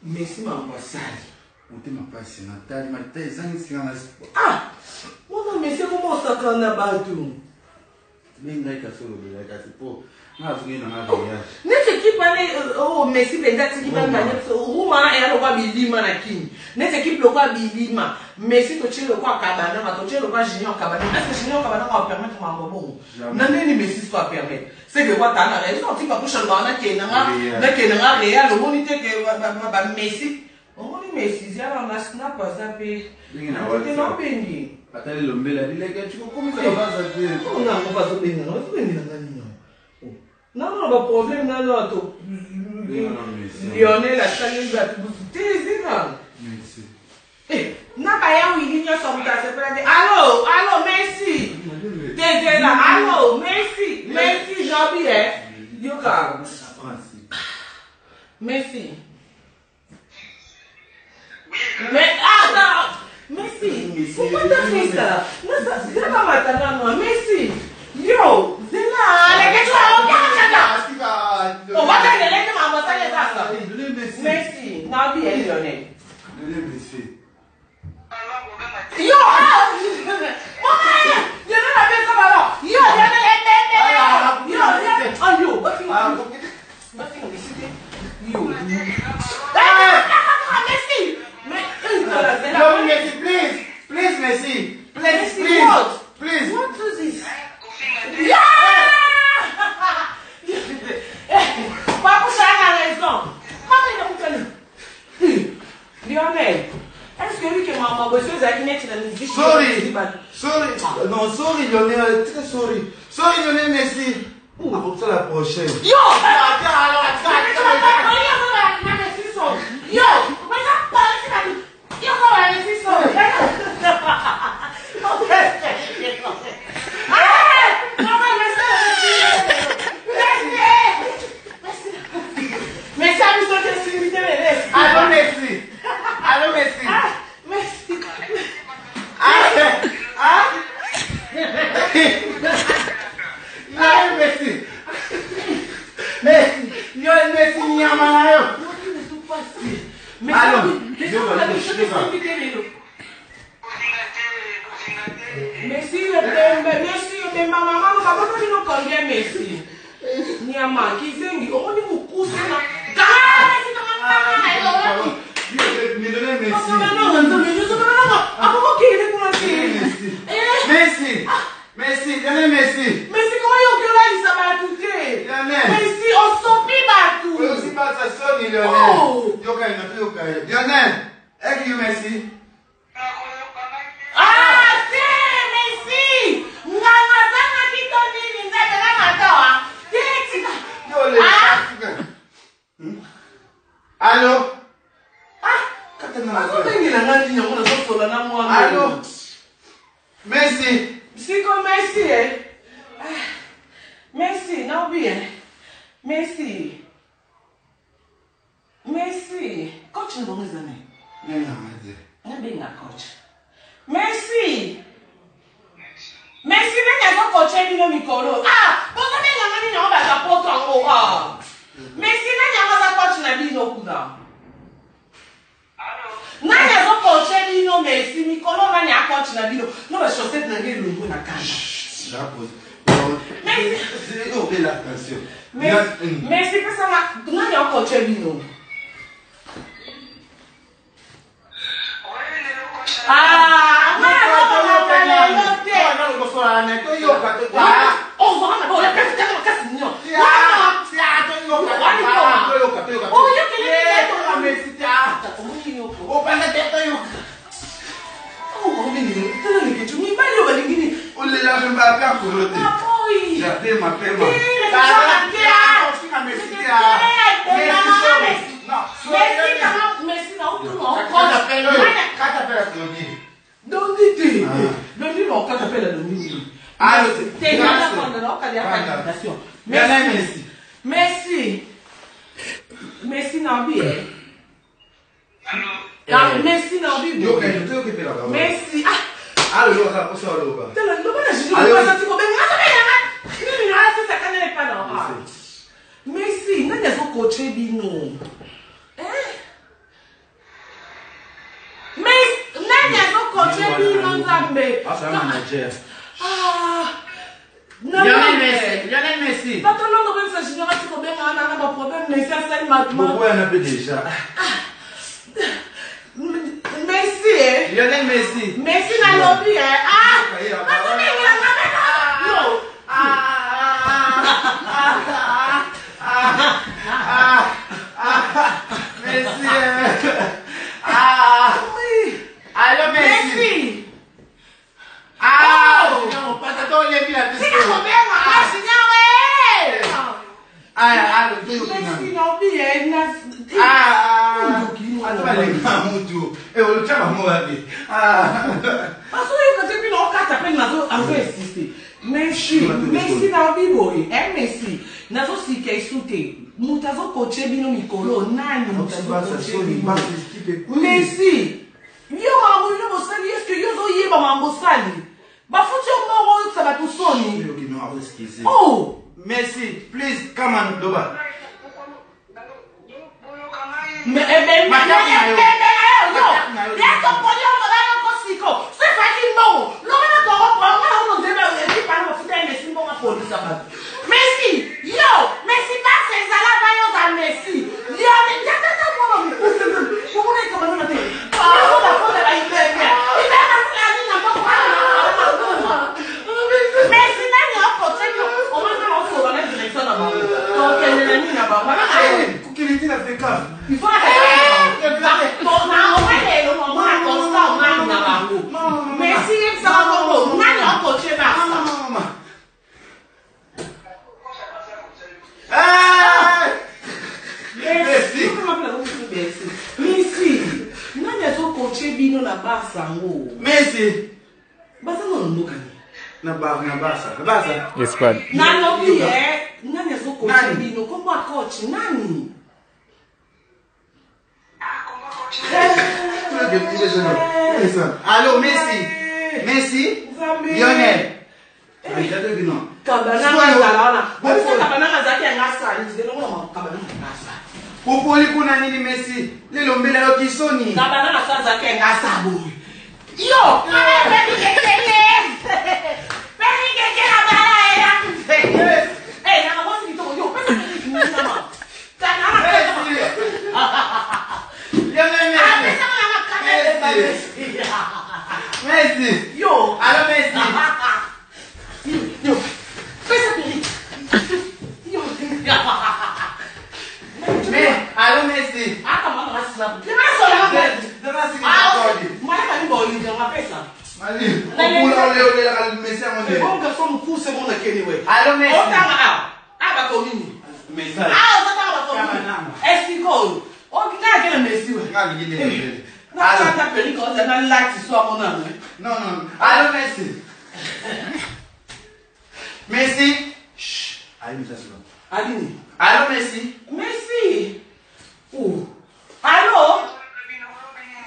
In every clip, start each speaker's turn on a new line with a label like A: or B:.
A: Merci, maman, sali.
B: On te m'a passé Nathalie, ma tête, ça n'est pas
A: Ah! Mon mais c'est comment ça qu'on a battu?
B: Mais il n'y a qu'à se lever, il n'y a qu'à se pour. Ma vie dans ma voyage.
A: N'est-ce qui parle, oh, merci, peut-être qui parle, ou ma et alors, bilima na king. N'est-ce qui bloque bilima? Merci, tu es le quoi cabana, tu es le quoi géant cabana. Est-ce que géant cabana va permettre ma maman? Non, non, mais si ça permettre. C'est que quoi, t'as raison, tu vas coucher le bana qui est n'a réel, le monité que merci. On dit merci, il y a un snap à zapper. Non, béni.
B: Attends, le mbela, il est que tu comment ça va zapper?
A: On a pas de béni, non, c'est béni, non, non, pas problème, non, non, tout. Lionel a salé la tout.
B: Merci.
A: Eh, n'a pas y'a où il y a son tas, c'est pas. Allô, allô, merci. T'es là, allô, merci. Merci, Jean-Pierre. Yoka. Merci. Mais, ah, non. Merci. Pourquoi t'as fait ça? Non, c'est pas maintenant, merci. Yo, c'est là, les gars, tu vas on va te donner ma bataille ça. Merci. Non, bien, Lionel.
B: Merci.
A: Yo, je ne l'avais pas alors. Yo,
B: Please, Messi. Please.
A: What is this? Papa Chana raison. Lionel, est-ce que lui que maman bosseuse a une lettre dans le
B: Sorry. Non, sorry, Lionel. Très sorry. Sorry, Lionel, merci. Pour ça la prochaine.
A: Yo! nani zo coacher bino. Mais nani zo coacher bino nzambe.
B: Ah, c'est un manager.
A: Lionel Messi. Pas ton nom de même junior tu problème on a un problème mais ça c'est maintenant.
B: Pourquoi on a peu déjà?
A: Messi.
B: Lionel Messi.
A: Messi na lobby
B: Allô Messi. Non, pas de ton lien là.
A: C'est le problème à Messi lobby Messi na biboy Messi nazo sike sute mutazo coacher bino mikolo nani mutazo Messi yo mambo yo bosali est-ce que yo zo yeba mambo sali ba futi moro ça va tout soni oh
B: Messi, please come on, Doba.
A: Mais il faut
B: Messi.
A: Basa no ndokani.
B: Na basa.
C: Yes, squad.
A: Na lobby nani zo coach bino como a coach nani?
B: Allô, Messi. Lionel. Popoli kuna nini Messi? Lelo mbele yo kisoni.
A: Kabana na kaza ke ngasa boy. Yo,
B: Messi.
A: Yo,
B: allô Messi.
A: Yo, fais ça Piri. Yo,
B: mais allô Messi.
A: Ah, comment on va se faire? Tu vas sur la tête. Moi, je vais vous dire, on va faire ça.
B: Allez, on va aller au Messi à mon
A: dieu. On va faire mon pouce, mon anyway.
B: Allô Messi.
A: On va bah communiquer.
B: Message.
A: Ah, on va communiquer. Est-ce qu'il colle? On va faire Messi. Non, ça t'a permis quand c'est dans l'acte soit mon âme.
B: Non. Allô Messi. Messi. Chut. Allez,
A: Aline.
B: Allô Messi.
A: Messi. Où? Allô?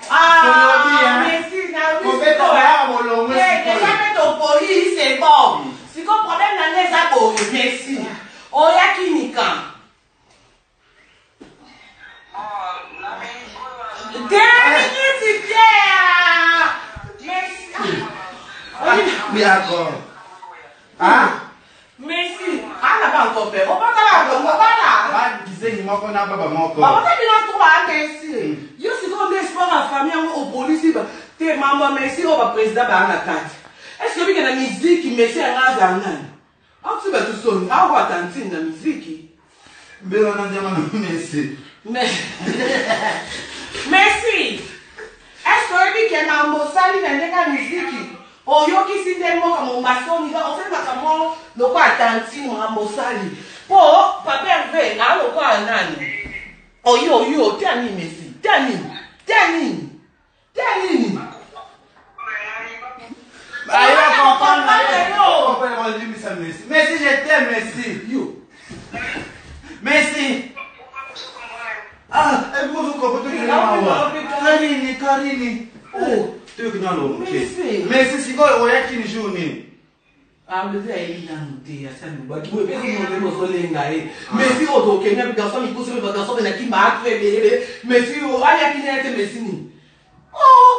A: Ah, Messi, police, c'est bon. Si vous problème dans les abos, Messi. Oh, y'a qui n'y quand?
B: Oui, d'accord. Hein?
A: Messi, ah, n'a pas encore fait. On va là.
B: Disais, il m'a qu'on a pas encore.
A: On va bien trouver Messi. Yo, si on est espoir en famille, au police, t'es maman Messi, on va président par la carte. Est-ce que vous avez la musique Messi a un gagnant? Ah, tu vas tout seul. Ah, on va tenter la musique.
B: Mais on a dit Messi.
A: Messi, est-ce que vous avez qu'il y a un mot sali dans la musique? Oh, yo qui s'est dit moi comme maçon, il va faire ma comment le quoi attention mon mosali. Po, papa veut na le quoi nani. Oh yo, tani Messi, tani.
B: Aïe, comprendre. Messi, je t'aime, Messi.
A: Yo.
B: Messi. Ah, et vous comprenez Karini. Oh, tu es dans l'eau. Messi, si quoi, on y a qui joue ni.
A: Ah, mais il a noté, ça nous va. Qui veut bien nous montrer mais si on doit qu'il y a des garçons qui poussent les garçons qui marquent, mais si on a qui n'est pas médecine. Oh,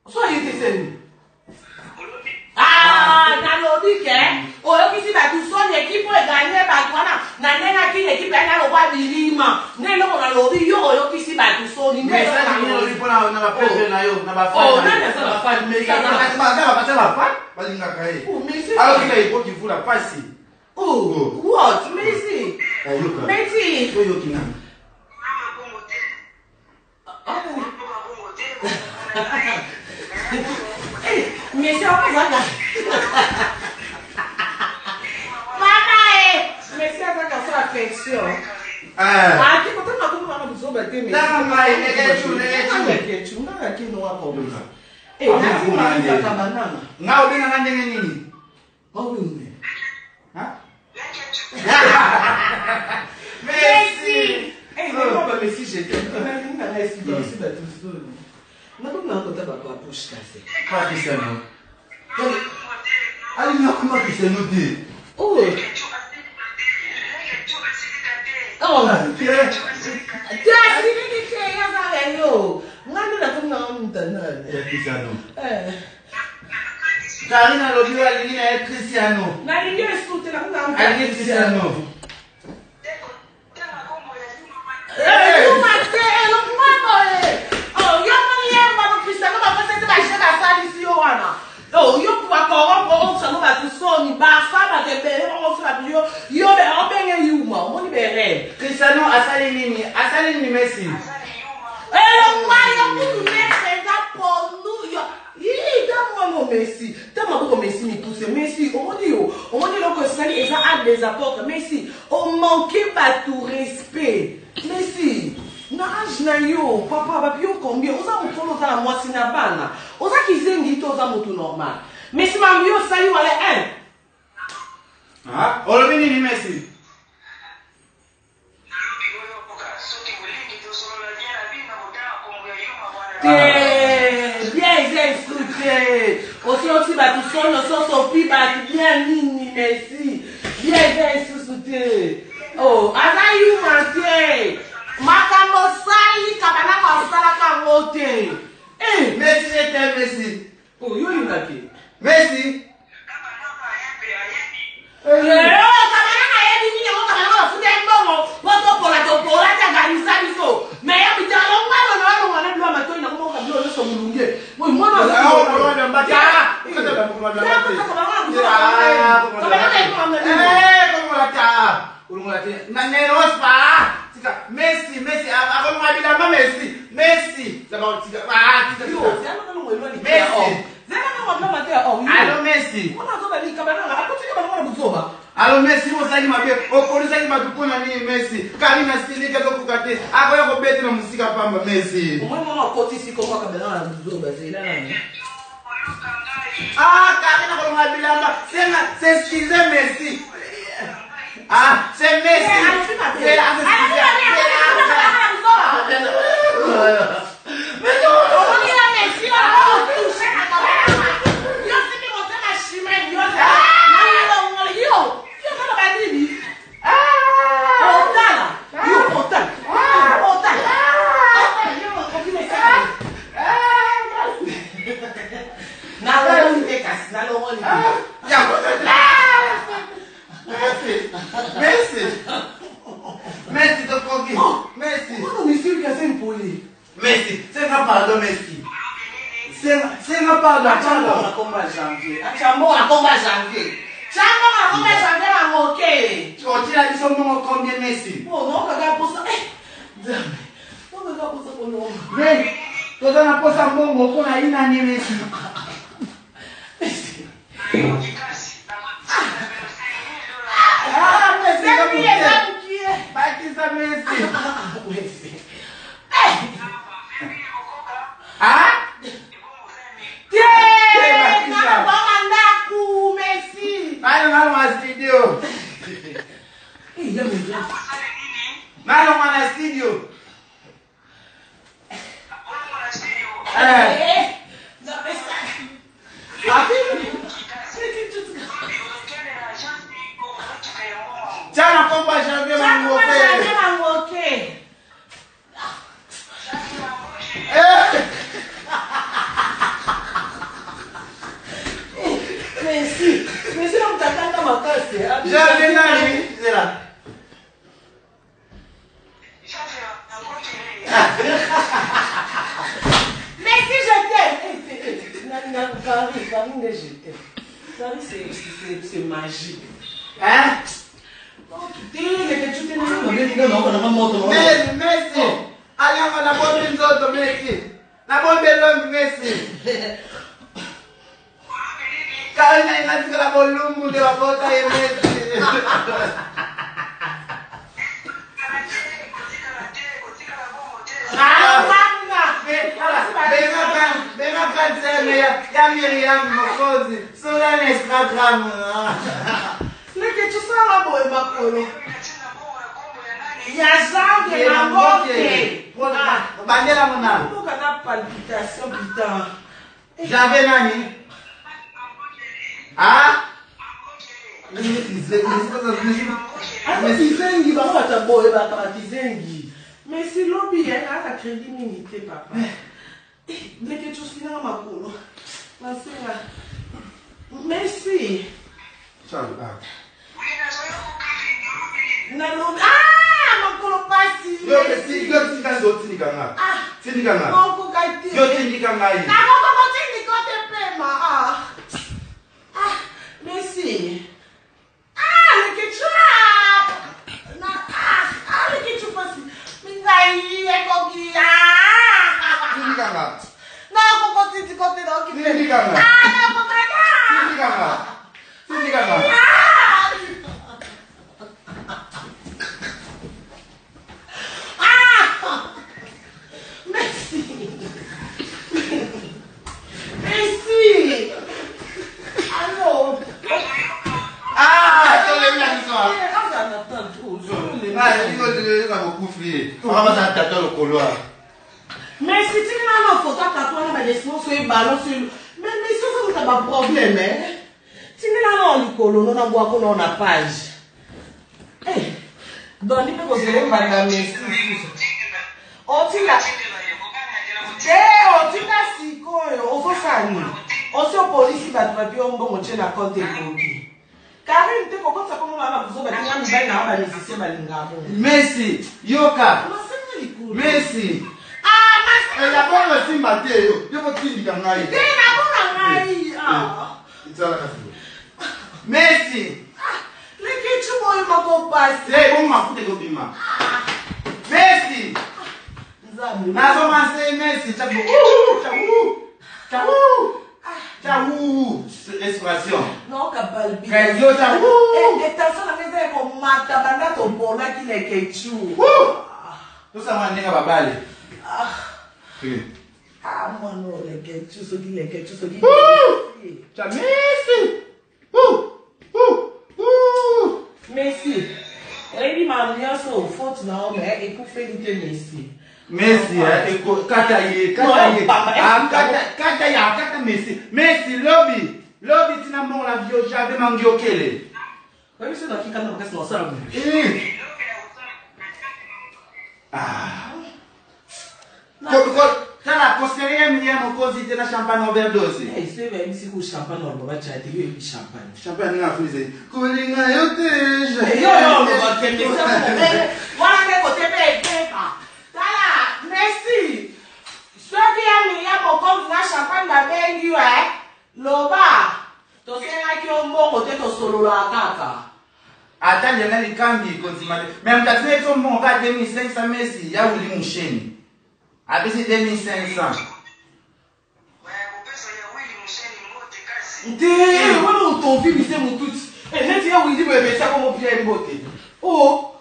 A: soyez des ah, na lobby ke. O yo kisi ba tu so ne ki po gagner ba kwana. Na nenga ki équipe na lo ba bilima. Ne lo na lobby yo kisi ba tu so ni ne
B: mais ça ni lobby pona na ba pese na yo na ba fa.
A: Oh, na ça va pas mais ça
B: va pas. Balinga kai.
A: Oh, mais c'est
B: alors qu'il a il faut qu'il fout la passe.
A: Oh, what? Mais si. Mais si.
B: Yo kina.
A: Mais c'est pas ça. Maman, mais c'est pas ça affection. Ah, qui peut pas comme on nous obéit mais.
B: Non, mais negative.
A: Nga ki no wa ko beza. Eh, na ku ma nda ka banana.
B: Nga ubina nga ndenge nini?
A: Mawini.
B: Ha?
A: Messi. Eh, non pas Messi j'étais. Na na esi ba tout ça. Na ko na ko ta ba push kase.
B: Pas Cristiano. Ali na kuma Cristiano de.
A: Oh. Oh,
B: Pierre.
A: Jadi ni kaya sa hello. Ngano na kung nauntanan.
B: Cristiano.
A: Eh.
B: Karina lobi alingi na Cristiano.
A: Na ninyo esute na kung nauntanan.
B: Alingi Cristiano.
A: Eh, kumate, lo kumamo eh. Oh, yo mani yemba no Cristiano ba fete ba shaka sali si yo wana. Oh, yo kwa koro ko sa no ba tusoni ba fa ba ke bere ko fa yo be obenge yuma, moni bere.
B: Cristiano asali nini? Asali nini Messi?
A: Lo maya ku Messi da ponu yo. Ii da mo Messi. Da mo ko Messi mi pousse Messi. On dit lo ko sali eza a des apports Messi. On manquait pas tout respect. Messi. Na ajna yo, papa ba pio combien? Oza mutolo za na mwasi na bana. Oza kizengi to za mutu normal. Messi mambio sali wale
B: Ah, olobi nini Messi?
A: Bien insulté. Aussi ba tu sonno so pi ba bien nini Messi. Bien insulté. Oh, ana you manté. Makambo sali kabana ka sala ka ngote. Eh,
B: Messi c'était Messi.
A: oh yo ni ngaki.
B: Messi.
A: Kabana ka yebi ni mo kabana ka fude mbongo. Woto pola ta ganisa biso. Me ya bitalo ngalo no wana blo matoi na mo ka blo so mulunge. Mo mwana za
B: Ah, on va mbata. Kata ba mo mbata. Como la ta? Nero spa. Messi, akoma bilamba Messi. Messi. Zaba tika. Ah, tika. Allo Messi. Allo Messi mosali mabe. Okolisaki batupona nini Messi? Karina silika dokukate. Akoya ko betre musika pamba Messi. Ah, Karina kolonga bilamba. C'est excusez Messi. Ah, c'est Messi. C'est la Messi te coquille. Messi. Messi, c'est un pardon Messi. C'est un pardon. Tu as dit son nom combien Messi? Mais, tu as posé un bon mot pour la une année Messi. Ah, Messi, Messi. Ah? Nalo studio. Nalo studio.
A: Messi. Messi on t'attend dans ma casse.
B: J'avais nani, c'est là.
A: Messi, je t'aime. Paris, je t'aime. Paris, c'est magique.
B: Hein? Messi. Allez, on a bon une autre Messi. La bonne belle Messi. Quand il a dit que la bonne lumbu de la bota est Messi. Venga kanseme ya Miriam Mokozi sur Instagram.
A: Leke tu sala boy makolo. Ya zange na bote.
B: Bandela mona.
A: Pourquoi t'as palpitation putain?
B: J'avais nani? Ah?
A: Tizengi bakata boy bakata tizengi. Mais si lobby a la crédibilité papa. Leke tu sala makolo. Masera. Merci.
B: Ciao.
A: Nalo makolo pasi.
B: Yo tika tika nga. Tika nga.
A: Moko kati.
B: Yo tika nga yi.
A: Na moko tika kote pema. Merci. Leke tu na leke tu pasi. Mingai ekoki.
B: Tika nga.
A: Na moko tika kote na oki.
B: Tika nga.
A: Na moko kaka.
B: Tika nga. Tika nga.
A: Merci. Allô. Mais si tu n'as pas photo à toi, mais c'est ballon sur. Mais ça c'est pas problème, hein. Tu n'as pas le colo, non, on a page. Eh, donc il faut que je madame Messi. On tient la. On tient la siko, on faut ça. On se police va te papier, on va montrer la compte et cookie. Car il te comprend ça comme on va vous
B: Messi, Yoka. Messi. La bonne aussi Mathieu. Yo ko tindi kangai. Messi.
A: Leke tu boy mako passe.
B: Bon ma fute ko bima. Messi. Na so man say Messi, chabu. Chabu. Expression.
A: Non, kabal bi.
B: Yo chabu.
A: Et ça la maison comme mata banda to bona ki leke tu.
B: Tout ça man nenga babale.
A: Mano, leke tu so ki leke tu so ki.
B: Messi.
A: Messi. Ele mamia so faute na homme et pour féliciter Messi.
B: Messi, kata Messi. Messi, lobby tina mon la vio j'avais mangi okele.
A: Oui, c'est dans qui quand on reste ensemble.
B: Tala koskeriye Miriam Mokozi tena champagne overdose.
A: Eh, c'est vrai, ici que champagne on va chatter avec champagne.
B: Champagne na frize. Kulinga yote.
A: Yo, on va kende ça. Voilà que côté pas. Tala, merci. Ceux qui aiment Miriam Mokozi na champagne ba bengi ouais. Loba. To senga ki on bon côté to solo la kaka.
B: Ata yenga likambi konzimale. Mais mtatine to mon va 2500 Messi ya uli musheni. Abisi 2500.
A: Nti, wala ton film c'est mon tout. Et net ya oui dit mais ça comme bien beauté. Oh,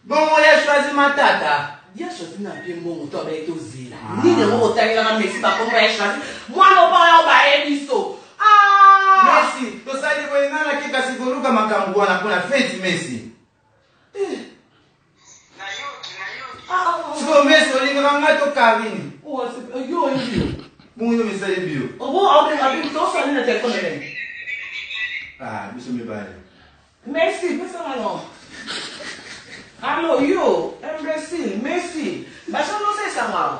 B: Bon, on a choisi ma tata.
A: dia choisi na bien bon to ba eto zila. Ni ne mo tani la Messi ba comme ba choisi. Moi no pa ba ebiso.
B: Messi, to sali ko inala kika sikuruka makambu na kuna feti Messi. Siko Messi olinga kanga to kavini.
A: Oh, c'est yo yo.
B: Mungu misali bio.
A: Oh, bon, on to so ni na téléphone là.
B: Biso me bale.
A: Messi, pesa malo. Allo yo, imbécile, Messi. Ba ça non c'est ça mal.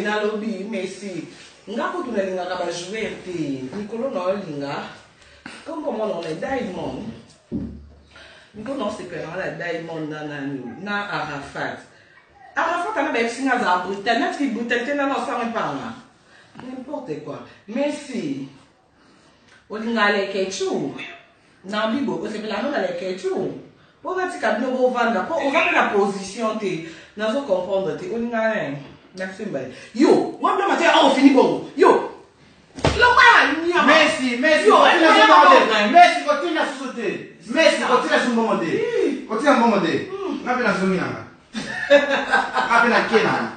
A: Na lobby Messi. nga ko tunalinga ka ba jouer te Nicolo na olinga comme on est Diamond Nicolo non c'est que la Diamond na Arafat ana ba singa za brutal na ki brutal te na no sa pas n'importe quoi mais si olinga le kechu na bibo ko se pela no le kechu po va ti kabino bo vanda po o va la position te na zo comprendre te olinga merci mbali yo wa bla mate on fini bon yo lo pa ni ama
B: Messi continue à sauter Messi continue à se momenter continue à momenter na pena zominanga na pena kena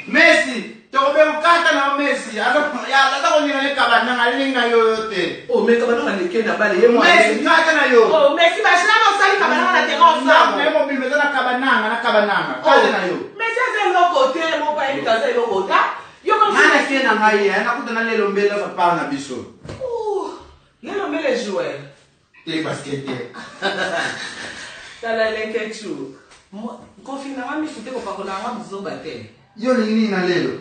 B: Messi tobe mkata na Messi ata konyina le kabana ngale na yote
A: o me kabana na kena bale ye mo
B: Messi kata na yo
A: o Messi ba shina no sali kabana na terrain ensemble
B: na mo bilme na kabana kata na yo
A: Messi c'est le côté mo pa il kaza le côté yo comme
B: mana kena ngai na kutana lelo mbele fa pa na biso
A: lelo mbele joueur
B: te basket
A: tala le kechu confinement mi fute ko pa ko na wa mzoba te
B: yo lingini na lelo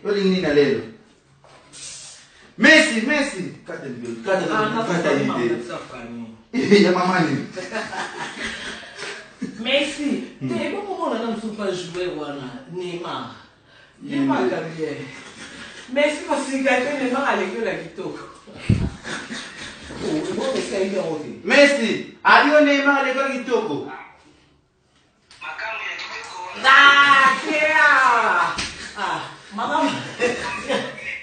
B: yo lingini na lelo Messi kata ni ya mamani
A: Messi te ko mo na super joueur wana Neymar carrière Messi consiga que Neymar alekio la kitoko
B: Messi alio Neymar alekio la kitoko
A: Mama,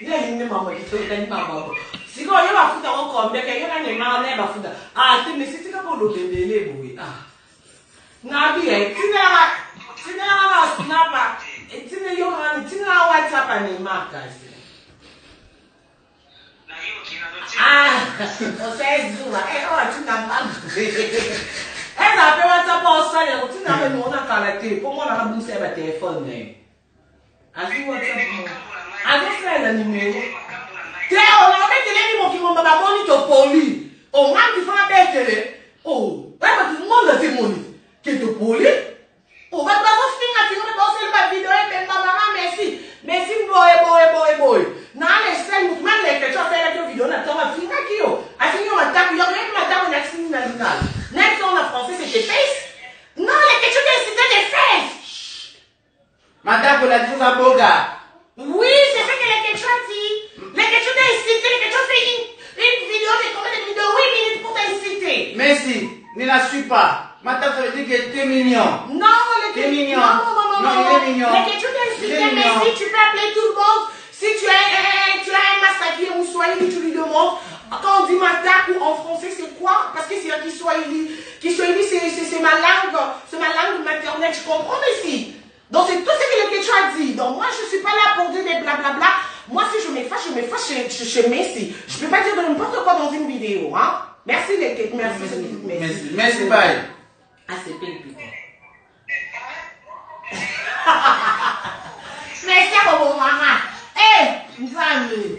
A: ni mama kitoko ni mama. Siko yo bafuta ko kombe ke yo na Neymar na bafuta. Te Messi tika ko lo bendele boy. Na bi tina snapa. Tina yo man tina WhatsApp Neymar kasi. Você zuma, tina mama. Na pe WhatsApp o sale ko tina me no na kala te, po mo na bu se ba telefone ne. Asi WhatsApp mo. Asi sale numéro. Théo, on a fait les mots qui m'ont pas monité poli. On a dit ça bête. Oh, ouais, tout le monde a fait moniter. Qui est poli? Oh, va pas vous finir à finir dans cette vidéo et maman merci. Merci boy. Na les scènes mouvement les que tu as fait la vidéo na toma finir qui yo. A finir ma table, yo même ma table na fini na final. Next on a français c'était face. Non, les que tu as cité des fesses.
B: Madame la chose à boga.
A: Oui, c'est ça que les que tu as dit. Les que tu as cité, les que tu as fait une vidéo de combien de vidéos 8 minutes pour t'inciter.
B: Messi, ne la suis pas. Madame, ça veut dire que tu es mignon.
A: Non, les que
B: mignon.
A: Non,
B: il est mignon.
A: Les que tu as incité, Messi, tu peux appeler tout le monde. Si tu as un massacre ou Swahili, tu lui demandes. Quand on dit massacre ou en français, c'est quoi? Parce que c'est un Kiswahili. Kiswahili, c'est ma langue maternelle. Tu comprends, Messi? Donc c'est tout ce que tu as dit. Donc moi, je ne suis pas là pour dire des blablabla. Moi, si je me fâche chez Messi. Je ne peux pas dire n'importe quoi dans une vidéo. Hein? Merci les quêtes.
B: Merci, bye.
A: Ah, c'est pire, putain. Merci à mon maman. Eh, nous allons.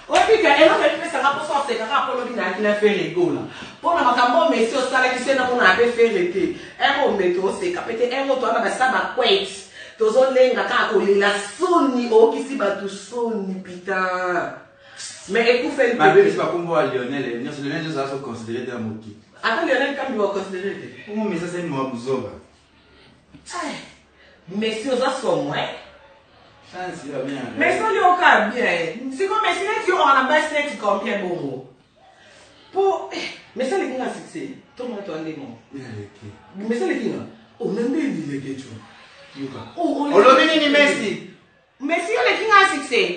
A: Oui, puis elle a fait ça pour sortir, car pour le a fait les goûts. Pour la maman, mais si on s'allait qui s'est dans mon avait fait l'été. Un mot, mais toi, c'est capté un mot, toi, on a ça, ma couette. Tozo lenga kako la soni o kisi batu soni putain. Mais écoute fait
B: ma bébé c'est pas comme moi Lionel, Lionel ça se considérer dans mon qui.
A: Attends Lionel quand tu vas considérer.
B: Comment mais ça c'est moi buzoba.
A: Mais si on ça soit moi.
B: Ça va bien.
A: Mais ça lui au cas bien. C'est comme si tu on a bas c'est combien bon. Pour mais ça les gars succès. Tout le monde doit les mots. Mais ça les gars. On aime bien les gars.
B: Oh, le ni Messi.
A: Messi, le king a succès.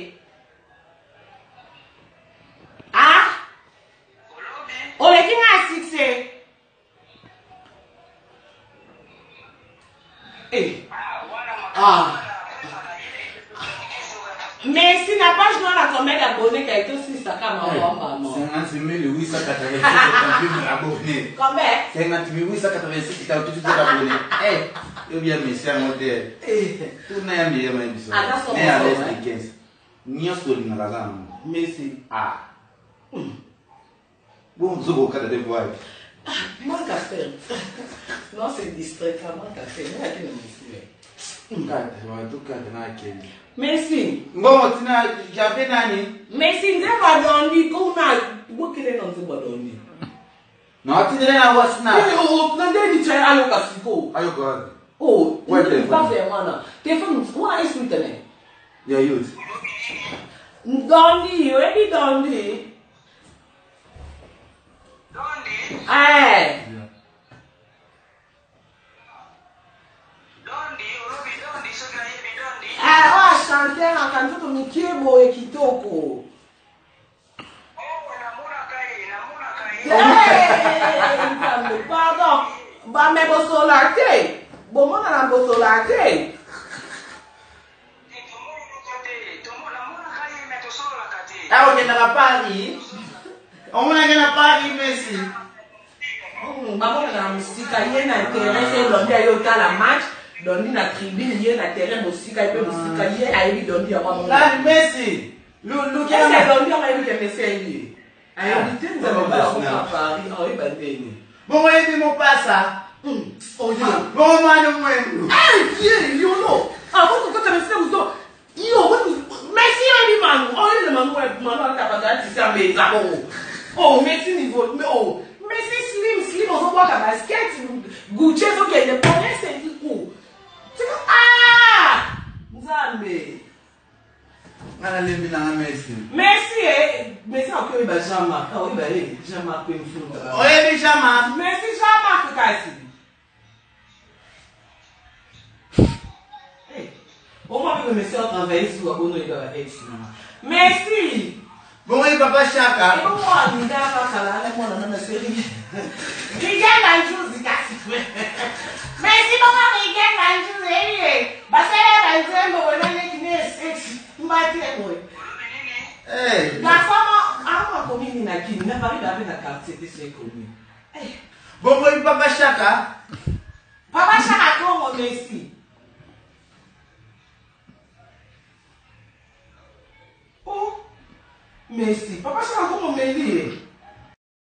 A: Ah? Oh, le king a succès. Eh. Ah. Messi n'a pas joué à combien d'abonnés qui a été aussi sa caméra.
B: 50 886 abonnés.
A: Combien?
B: 50 886 qui t'a tout abonné. Eh, eu bien Messi à modèle. Tout n'a bien mais bisou. Mais à l'aise de 15. Ni story na lazana.
A: Messi.
B: Ah. Bon, zobo cada de voix.
A: Manque à faire. Non, c'est distrait, manque à faire. Mais à qui ne me Merci.
B: Ngomo tina jabe nani?
A: Merci nze badondi ko na bokele no nze badondi.
B: No tina na wasna.
A: Oh, na ndeni cha ayo kasiko.
B: Ayo God.
A: Oh,
B: Wait,
A: pas faire mana. Téléphone, moi est-ce que tu es?
B: Yeah, youth.
A: Dondi, you ready Dondi?
C: Dondi?
A: Eh.
C: Dondi, soka hivi Dondi.
A: Oh, chanter en kanto to mikiebo ekitoko. Pardon. Ba me bosolate. Bomona na bosolate.
B: Ah, ok, na Paris. On a gagné à Paris, Messi.
A: Babona na musika ye na intérêt Dondi ayo la match. Dondi na tribune ye na terrain musika ipe musika ye ayebi Dondi ya mama.
B: Là, Messi.
A: Qu'est-ce que Dondi a ayebi que Messi ayebi? Ayebi te nzamba ba Paris, ayebi bandeni.
B: Bon, moi, il mon pas ça.
A: Oh yo.
B: Bon, moi, moi.
A: Eh, yo no. Ah, vous quand tu me fais vous yo, Messi ayebi manu. Oh, il manu manu ta pas ta ça mais ça bon. Oh, Messi niveau mais oh, Messi slim on voit la basket, Gucci donc il est pas c'est du coup. Ah! Nzambe.
B: Ngana lembi na Messi.
A: Messi a que ba Jean-Marc. Ah oui ba Jean-Marc peut me foutre.
B: Oye bi Jean-Marc.
A: Messi Jean-Marc kasi. Eh. Au moins que Messi a travaillé sur Abono et la ex. Messi.
B: Bon, oui, papa Chaka.
A: Et moi ni da pas kala na moi na série. Regarde la chose kasi. Messi ba regarde la chose eh. Ba c'est la nzembo wena nekine sex. Mbati moi.
B: Eh.
A: La femme a commune na kini na Paris d'avoir na quartier c'est commune. Eh.
B: Bon, oui, papa Chaka.
A: Papa Chaka comment Messi? Oh. Messi. Papa Chaka comment Messi?